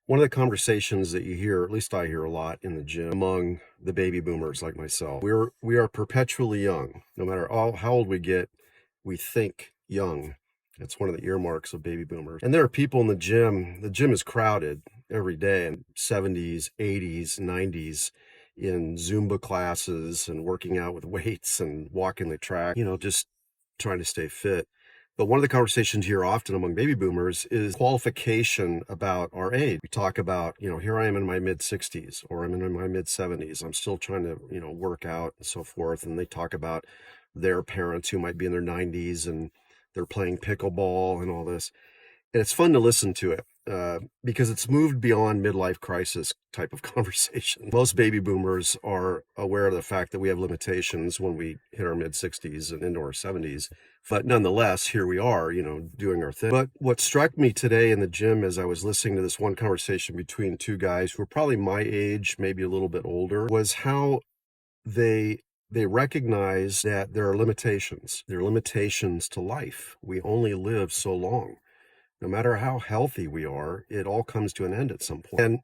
One of the conversations that you hear, at least I hear a lot in the gym among the baby boomers like myself, we are perpetually young. No matter how old we get, we think young. That's one of the earmarks of baby boomers. And there are people in the gym. The gym is crowded every day in 70s, 80s, 90s in Zumba classes and working out with weights and walking the track, just trying to stay fit. But one of the conversations you hear often among baby boomers is qualification about our age. We talk about, here I am in my mid 60s or I'm in my mid 70s. I'm still trying to, work out and so forth. And they talk about their parents who might be in their 90s and they're playing pickleball and all this. And it's fun to listen to it because it's moved beyond midlife crisis type of conversation. Most baby boomers are aware of the fact that we have limitations when we hit our mid 60s and into our 70s. But nonetheless, here we are, doing our thing. But what struck me today in the gym as I was listening to this one conversation between two guys who were probably my age, maybe a little bit older, was how they recognize that there are limitations. There are limitations to life. We only live so long. No matter how healthy we are, it all comes to an end at some point. And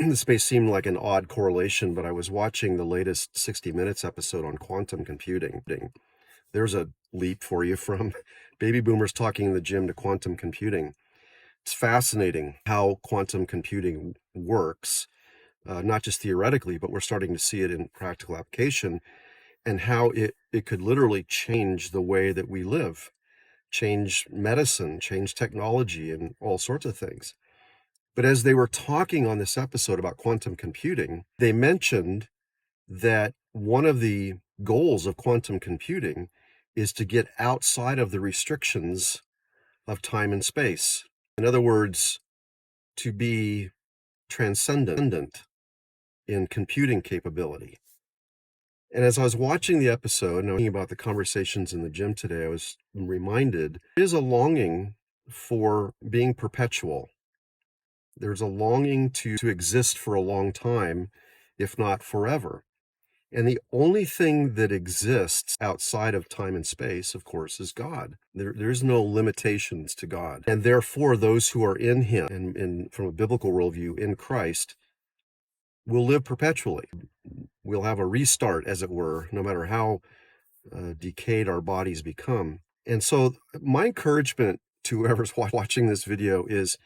this may seem like an odd correlation, but I was watching the latest 60 Minutes episode on quantum computing. There's a leap for you from baby boomers talking in the gym to quantum computing. It's fascinating how quantum computing works, not just theoretically, but we're starting to see it in practical application, and how it could literally change the way that we live, change medicine, change technology, and all sorts of things. But as they were talking on this episode about quantum computing, they mentioned that one of the goals of quantum computing is to get outside of the restrictions of time and space. In other words, to be transcendent in computing capability. And as I was watching the episode and thinking about the conversations in the gym today, I was reminded there is a longing for being perpetual. There's a longing to exist for a long time, if not forever. And the only thing that exists outside of time and space, of course, is God. There's no limitations to God. And therefore, those who are in Him, and from a biblical worldview, in Christ, will live perpetually. We'll have a restart, as it were, no matter how decayed our bodies become. And so my encouragement to whoever's watching this video is,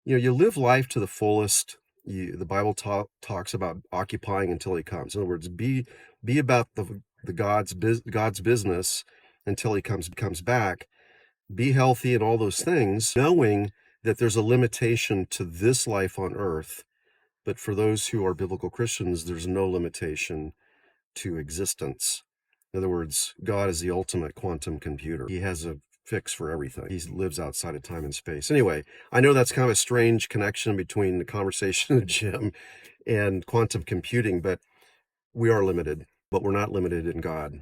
you live life to the fullest. The Bible talks about occupying until He comes. In other words, be about the God's business until He comes back. Be healthy and all those things, knowing that there's a limitation to this life on earth. But for those who are biblical Christians, there's no limitation to existence. In other words, God is the ultimate quantum computer. He has a fix for everything. He lives outside of time and space. Anyway, I know that's kind of a strange connection between the conversation in the gym and quantum computing, but we are limited, but we're not limited in God.